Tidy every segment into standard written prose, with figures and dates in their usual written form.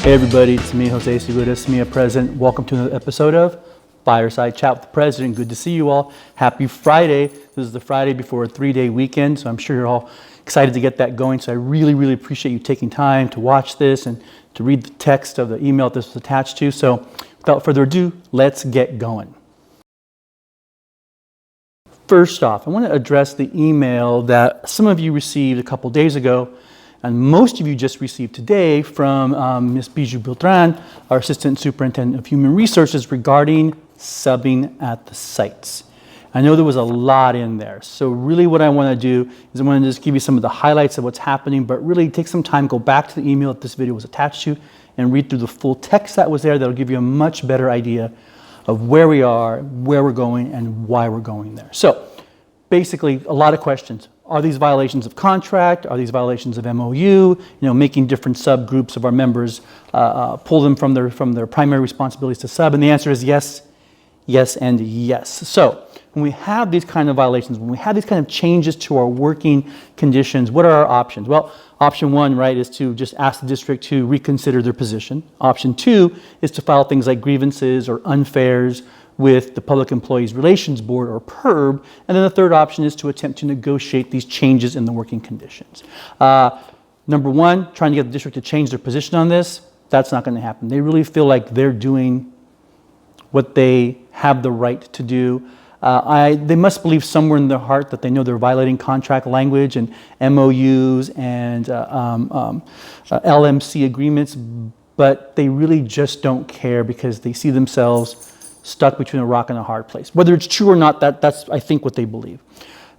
Hey everybody, it's me, Jose Segura, SMEEA President. Welcome to another episode of Fireside Chat with the President. Good to see you all. Happy Friday. This is the Friday before a 3-day weekend, so I'm sure you're all excited to get that going. So I really appreciate you taking time to watch this and to read the text of the email this was attached to. So without further ado, let's get going. First off, I want to address the email that some of you received a couple days ago, and most of you just received today from Ms. Bijou Beltran, our Assistant Superintendent of Human Resources, regarding subbing at the sites. I know there was a lot in there, so really what I want to do is I want to just give you some of the highlights of what's happening, but really take some time, go back to the email that this video was attached to, and read through the full text that was there. That'll give you a much better idea of where we are, where we're going, and why we're going there. So basically, a lot of questions. Are these violations of contract? Are these violations of MOU? Making different subgroups of our members pull them from their primary responsibilities to sub? And the answer is yes, yes, and yes. So when we have these kind of violations, when we have these kind of changes to our working conditions, what are our options? Well, option one, right, is to just ask the district to reconsider their position. Option two is to file things like grievances or unfairs with the Public Employees Relations Board, or PERB. And then the third option is to attempt to negotiate these changes in the working conditions. Number one, trying to get the district to change their position on this, that's not going to happen. They really feel like they're doing what they have the right to do. They must believe somewhere in their heart that they know they're violating contract language and MOUs and LMC agreements, but they really just don't care because they see themselves stuck between a rock and a hard place. Whether it's true or not, that's I think what they believe.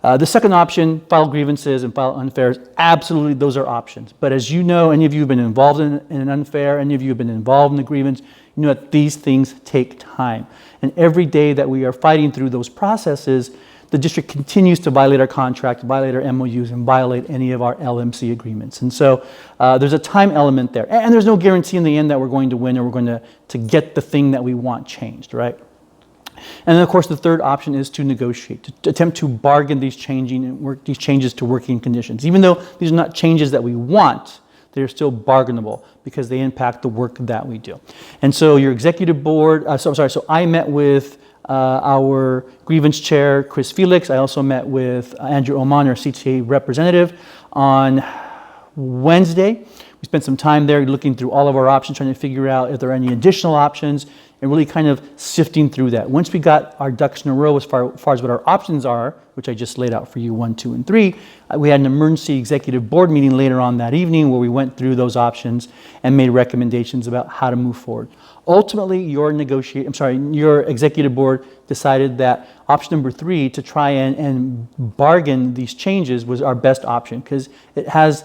The second option, file grievances and file unfairs, absolutely those are options. But as you know, any of you have been involved in an unfair, any of you have been involved in a grievance, you know that these things take time. And every day that we are fighting through those processes, the district continues to violate our contract, violate our MOUs, and violate any of our LMC agreements. And so there's a time element there. And there's no guarantee in the end that we're going to win or we're going to get the thing that we want changed, right? And then, of course, the third option is to negotiate, to attempt to bargain these changes to working conditions. Even though these are not changes that we want, they're still bargainable because they impact the work that we do. And so your executive board, so I met with our grievance chair, Chris Felix. I also met with Andrew Oman, our CTA representative, on Wednesday. We spent some time there looking through all of our options, trying to figure out if there are any additional options, and really kind of sifting through that. Once we got our ducks in a row as far as what our options are, which I just laid out for you, 1, 2, and 3, we had an emergency executive board meeting later on that evening where we went through those options and made recommendations about how to move forward. Ultimately, your executive board decided that option number 3, to try and bargain these changes, was our best option because it has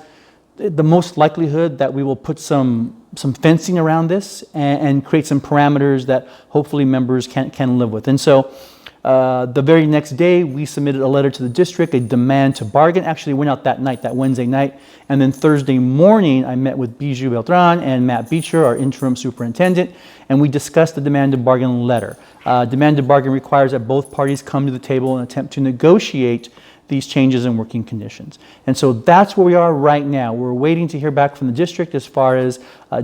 the most likelihood that we will put some fencing around this and create some parameters that hopefully members can live with. And so the very next day, we submitted a letter to the district, a demand to bargain. Actually, it went out that night, that Wednesday night. And then Thursday morning, I met with Bijou Beltran and Matt Beecher, our interim superintendent, and we discussed the demand to bargain letter. Demand to bargain requires that both parties come to the table and attempt to negotiate these changes in working conditions. And so that's where we are right now. We're waiting to hear back from the district as far as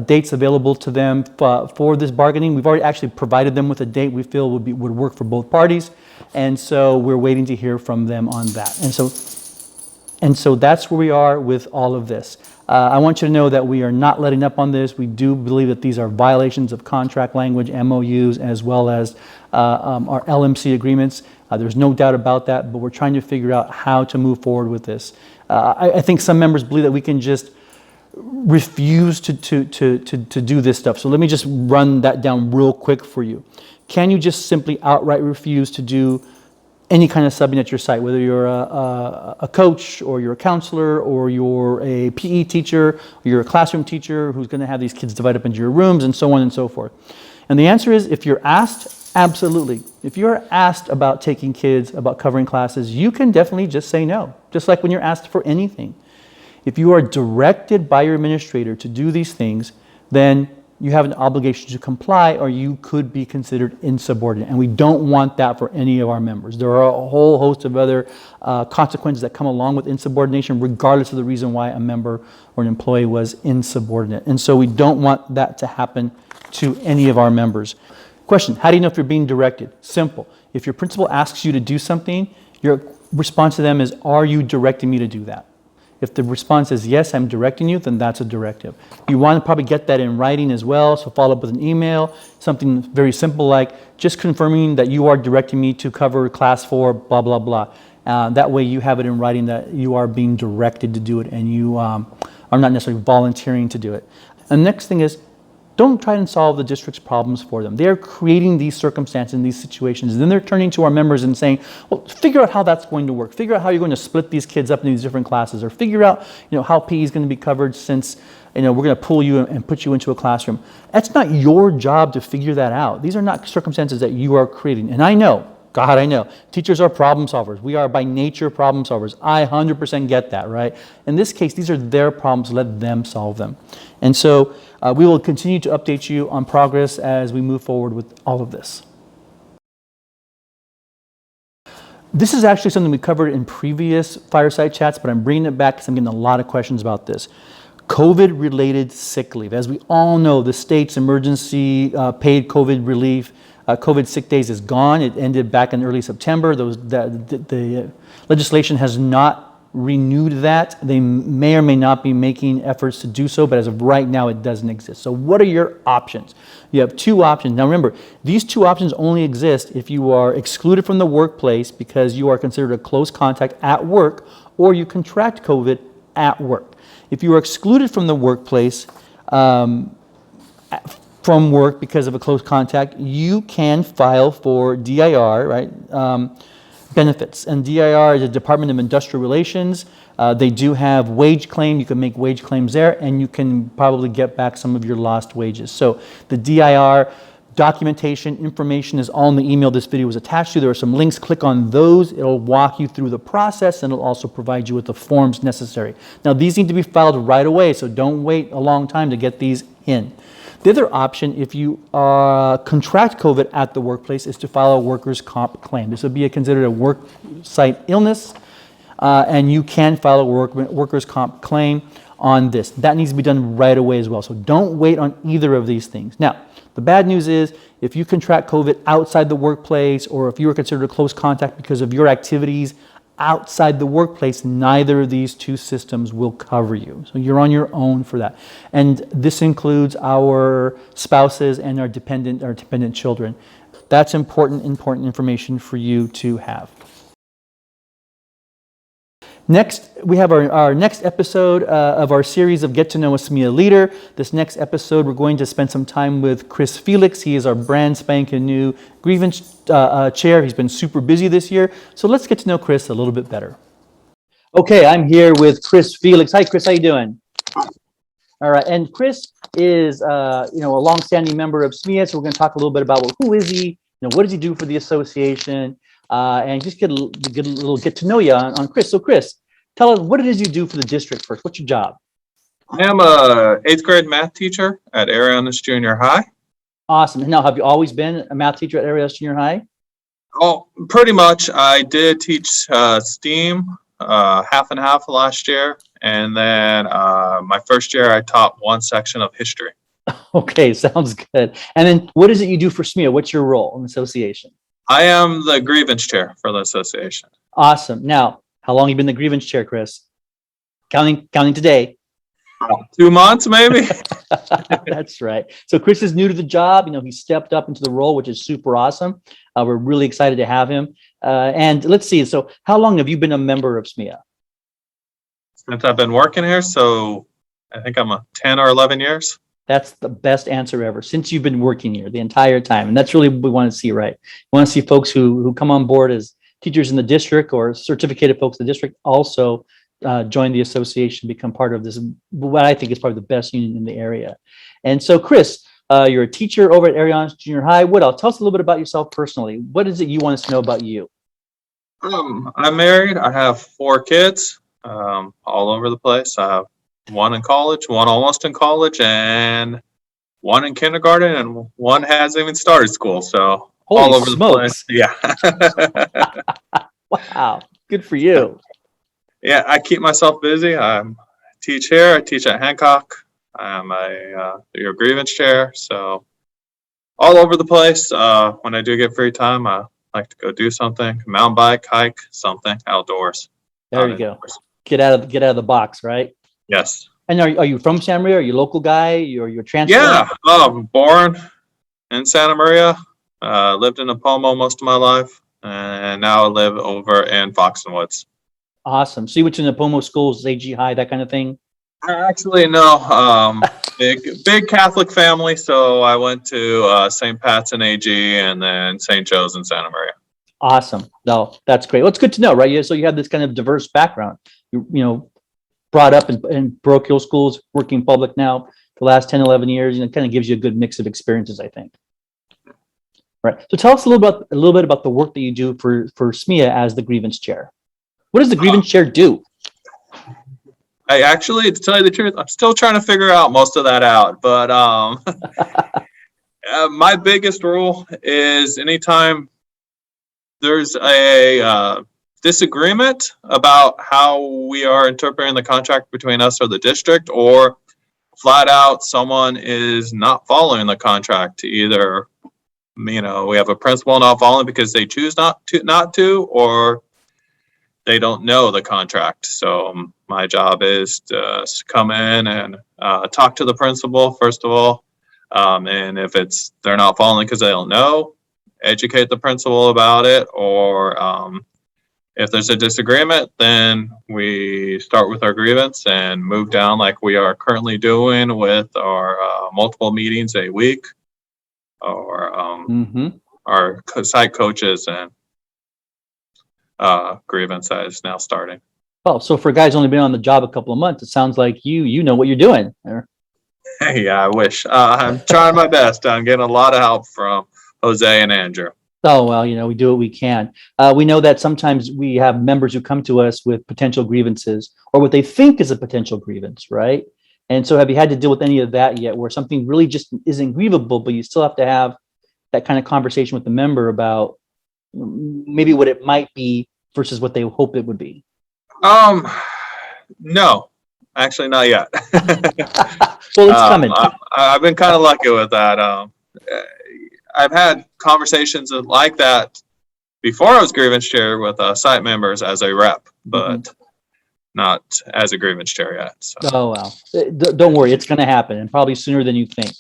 dates available to them for this bargaining. We've already actually provided them with a date we feel would work for both parties. And so we're waiting to hear from them on that. And so that's where we are with all of this. I want you to know that we are not letting up on this. We do believe that these are violations of contract language, MOUs, as well as our LMC agreements. There's no doubt about that, but we're trying to figure out how to move forward with this. I think some members believe that we can just refuse to do this stuff. So let me just run that down real quick for you. Can you just simply outright refuse to do any kind of subbing at your site, whether you're a coach or you're a counselor or you're a PE teacher or you're a classroom teacher who's going to have these kids divided up into your rooms and so on and so forth? And the answer is, if you're asked, absolutely. If you're asked about taking kids, about covering classes, you can definitely just say no, just like when you're asked for anything. If you are directed by your administrator to do these things, then you have an obligation to comply, or you could be considered insubordinate. And we don't want that for any of our members. There are a whole host of other consequences that come along with insubordination, regardless of the reason why a member or an employee was insubordinate. And so we don't want that to happen to any of our members. Question, how do you know if you're being directed? Simple. If your principal asks you to do something, your response to them is, are you directing me to do that? If the response is yes, I'm directing you, then that's a directive. You want to probably get that in writing as well, so follow up with an email, something very simple like just confirming that you are directing me to cover class 4, blah, blah, blah. That way you have it in writing that you are being directed to do it and you are not necessarily volunteering to do it. And the next thing is, don't try and solve the district's problems for them. They're creating these circumstances and these situations. And then they're turning to our members and saying, well, figure out how that's going to work. Figure out how you're going to split these kids up into these different classes, or figure out, how PE is going to be covered, since, we're going to pull you and put you into a classroom. That's not your job to figure that out. These are not circumstances that you are creating. And I know, God, I know, teachers are problem solvers. We are by nature problem solvers. I 100% get that, right? In this case, these are their problems. Let them solve them. And so we will continue to update you on progress as we move forward with all of this. This is actually something we covered in previous Fireside chats, but I'm bringing it back because I'm getting a lot of questions about this. COVID-related sick leave. As we all know, the state's emergency paid COVID relief, COVID sick days is gone. It ended back in early September. The legislation has not renewed that. They may or may not be making efforts to do so, but as of right now, it doesn't exist. So what are your options? You have two options. Now remember, these two options only exist if you are excluded from the workplace because you are considered a close contact at work, or you contract COVID at work. If you are excluded from the workplace, from work because of a close contact, you can file for DIR, right? Benefits. And DIR is the Department of Industrial Relations. They do have wage claim. You can make wage claims there, and you can probably get back some of your lost wages. So the DIR documentation information is all in the email this video was attached to. There are some links. Click on those. It'll walk you through the process, and it'll also provide you with the forms necessary. Now, these need to be filed right away, so don't wait a long time to get these in. The other option, if you contract COVID at the workplace, is to file a workers' comp claim. This would be considered a work site illness, and you can file a workers' comp claim on this. That needs to be done right away as well. So don't wait on either of these things. Now, the bad news is if you contract COVID outside the workplace, or if you are considered a close contact because of your activities outside the workplace, neither of these two systems will cover you. So you're on your own for that. And this includes our spouses and our dependent children. That's important information for you to have. Next, we have our next episode of our series of Get to Know a SMEEA Leader. This next episode, we're going to spend some time with Chris Felix. He is our brand spanking new grievance chair. He's been super busy this year. So let's get to know Chris a little bit better. Okay, I'm here with Chris Felix. Hi, Chris. How you doing? All right, and Chris is a longstanding member of SMEEA. So we're going to talk a little bit about, well, who is he? What does he do for the association? And just get a little get to know you on Chris. So Chris, tell us what it is you do for the district first. What's your job? I am a 8th grade math teacher at Arianas Junior High. Awesome. Now, have you always been a math teacher at Arianas Junior High? Oh, pretty much. I did teach STEAM half and half last year. And then my first year, I taught one section of history. Okay, sounds good. And then what is it you do for SMEEA? What's your role in the association? I am the grievance chair for the association. Awesome. Now, how long have you been the grievance chair, Chris? Counting today. 2 months, maybe. That's right. So Chris is new to the job. He stepped up into the role, which is super awesome. We're really excited to have him. And let's see. So how long have you been a member of SMEEA? Since I've been working here, so I think I'm 10 or 11 years. That's the best answer ever, since you've been working here the entire time. And that's really what we want to see, right? We want to see folks who come on board as teachers in the district or certificated folks in the district also join the association, become part of this, what I think is probably the best union in the area. And so, Chris, you're a teacher over at Arianas Junior High. What else? Tell us a little bit about yourself personally. What is it you want us to know about you? I'm married. I have 4 kids all over the place. I have one in college, one almost in college, and one in kindergarten and one hasn't even started school. So Holy all over the place. smokes. Yeah. Wow. Good for you. Yeah, I keep myself busy. I teach here. I teach at Hancock. I'm your grievance chair. So all over the place. When I do get free time, I like to go do something, mountain bike, hike, something outdoors. There you go. Get out of the box, right? Yes. And are you from Santa Maria? Are you a local guy? Or you're a transplant? Yeah. Born in Santa Maria. Lived in Napomo most of my life, and now I live over in Fox and Woods. Awesome. So you went to Napomo schools, AG High, that kind of thing? Actually, no. Big Catholic family, so I went to St. Pat's in AG and then St. Joe's in Santa Maria. Awesome. No, that's great. Well, it's good to know, right? So you have this kind of diverse background. Brought up in parochial schools, working public now for the last 10, 11 years, it kind of gives you a good mix of experiences, I think. Right. So tell us a little bit about the work that you do for SMEEA as the grievance chair. What does the grievance chair do? I actually, to tell you the truth, I'm still trying to figure out most of that out. But my biggest rule is anytime there's a disagreement about how we are interpreting the contract between us or the district, or flat out someone is not following the contract, either we have a principal not following because they choose not to, or they don't know the contract. So my job is to come in and talk to the principal first of all, and if they're not following because they don't know, educate the principal about it, or if there's a disagreement, then we start with our grievance and move down like we are currently doing with our multiple meetings a week, or our site coaches and grievance that is now starting. Oh, so for guys only been on the job a couple of months, it sounds like you know what you're doing. Yeah, I wish. I'm trying my best. I'm getting a lot of help from Jose and Andrew. Oh, well, we do what we can. We know that sometimes we have members who come to us with potential grievances or what they think is a potential grievance, right? And so have you had to deal with any of that yet, where something really just isn't grievable, but you still have to have that kind of conversation with the member about maybe what it might be versus what they hope it would be? No, actually not yet. Well, it's coming. I've been kind of lucky with that. I've had conversations like that before I was grievance chair with site members as a rep, but not as a grievance chair yet. So. Oh, well, don't worry. It's going to happen, and probably sooner than you think.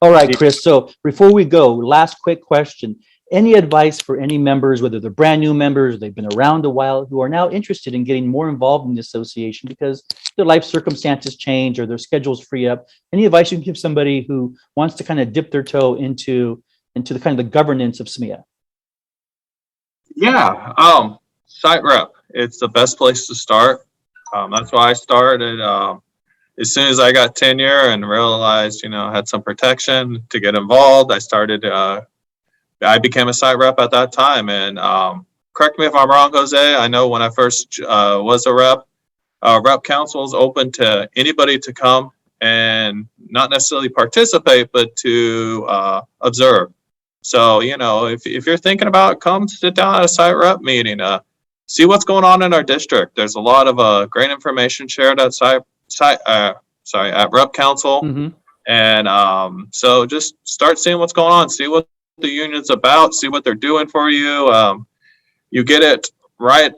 All right, Chris. So before we go, last quick question. Any advice for any members, whether they're brand new members, they've been around a while, who are now interested in getting more involved in the association because their life circumstances change or their schedules free up? Any advice you can give somebody who wants to kind of dip their toe into the kind of the governance of SMEEA? Yeah, site rep. It's the best place to start. That's why I started. As soon as I got tenure and realized, I had some protection to get involved, I became a site rep at that time. And correct me if I'm wrong, Jose. I know when I first was a rep council is open to anybody to come and not necessarily participate, but to observe. So, if you're thinking about it, come sit down at a site rep meeting, see what's going on in our district. There's a lot of great information shared at at rep council. And so just start seeing what's going on, see what the union's about, see what they're doing for you. You get it right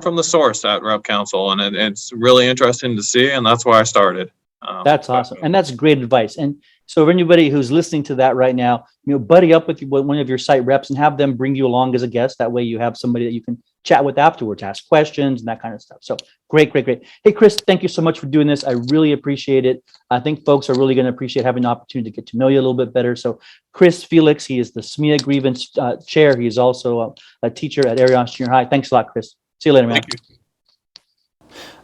from the source at rep council, and it's really interesting to see, and that's why I started. That's awesome, and that's great advice. And so for anybody who's listening to that right now, buddy up with one of your site reps and have them bring you along as a guest. That way you have somebody that you can chat with afterwards, ask questions and that kind of stuff. So great. Hey, Chris, thank you so much for doing this. I really appreciate it. I think folks are really going to appreciate having the opportunity to get to know you a little bit better. So Chris Felix, he is the SMEEA grievance chair. He is also a teacher at Arion Junior High. Thanks a lot, Chris. See you later, man. Thank you.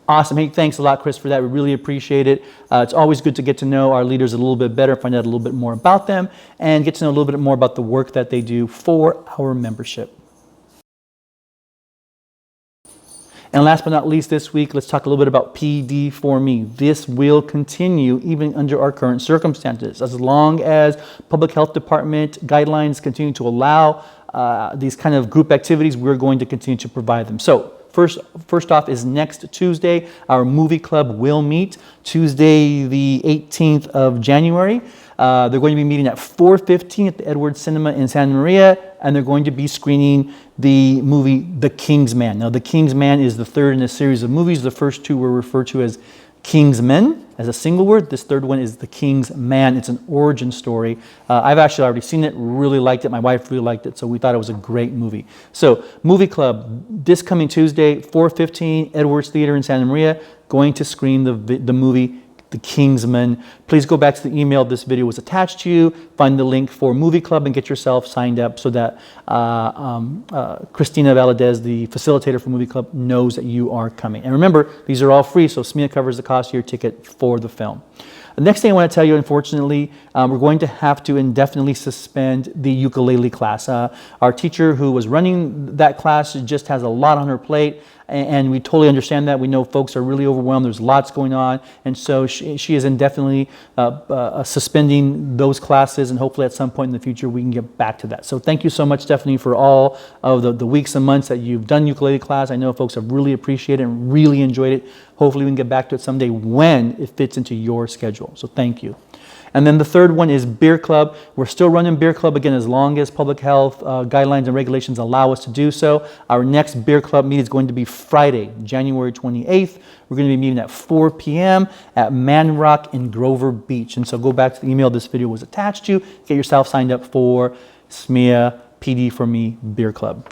Awesome. Hey, thanks a lot, Chris, for that. We really appreciate it. It's always good to get to know our leaders a little bit better, find out a little bit more about them, and get to know a little bit more about the work that they do for our membership. And last but not least this week, let's talk a little bit about PD4ME. This will continue even under our current circumstances. As long as Public Health Department guidelines continue to allow these kind of group activities, we're going to continue to provide them. So first off is next Tuesday, our movie club will meet Tuesday the 18th of January. They're going to be meeting at 4:15 at the Edwards Cinema in Santa Maria, and they're going to be screening the movie The King's Man. Now, The King's Man is the third in a series of movies. The first two were referred to as King's Men as a single word. This third one is The King's Man. It's an origin story. I've actually already seen it, really liked it. My wife really liked it, so we thought it was a great movie. So, Movie Club, this coming Tuesday, 4:15, Edwards Theater in Santa Maria, going to screen the movie The King's Men. Please go back to the email this video was attached to you, find the link for Movie Club and get yourself signed up so that Christina Valadez, the facilitator for Movie Club, knows that you are coming. And remember, these are all free, so SMEEA covers the cost of your ticket for the film. The next thing I want to tell you, unfortunately, we're going to have to indefinitely suspend the ukulele class. Our teacher who was running that class just has a lot on her plate, and we totally understand that. We know folks are really overwhelmed. There's lots going on, and so she is indefinitely suspending those classes, and hopefully at some point in the future we can get back to that. So thank you so much, Stephanie, for all of the weeks and months that you've done ukulele class. I know folks have really appreciated it and really enjoyed it. Hopefully we can get back to it someday when it fits into your schedule. So thank you. And then the third one is Beer Club. We're still running Beer Club again as long as public health guidelines and regulations allow us to do so. Our next Beer Club meeting is going to be Friday, January 28th. We're going to be meeting at 4 p.m. at Man Rock in Grover Beach. And so go back to the email this video was attached to. Get yourself signed up for SMEEA PD4ME Beer Club.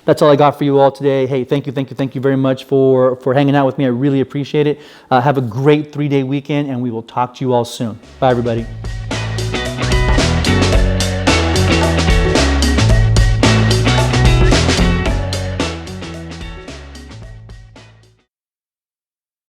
That's all I got for you all today. Hey, thank you very much for hanging out with me. I really appreciate it. Have a great 3-day weekend, and we will talk to you all soon. Bye, everybody.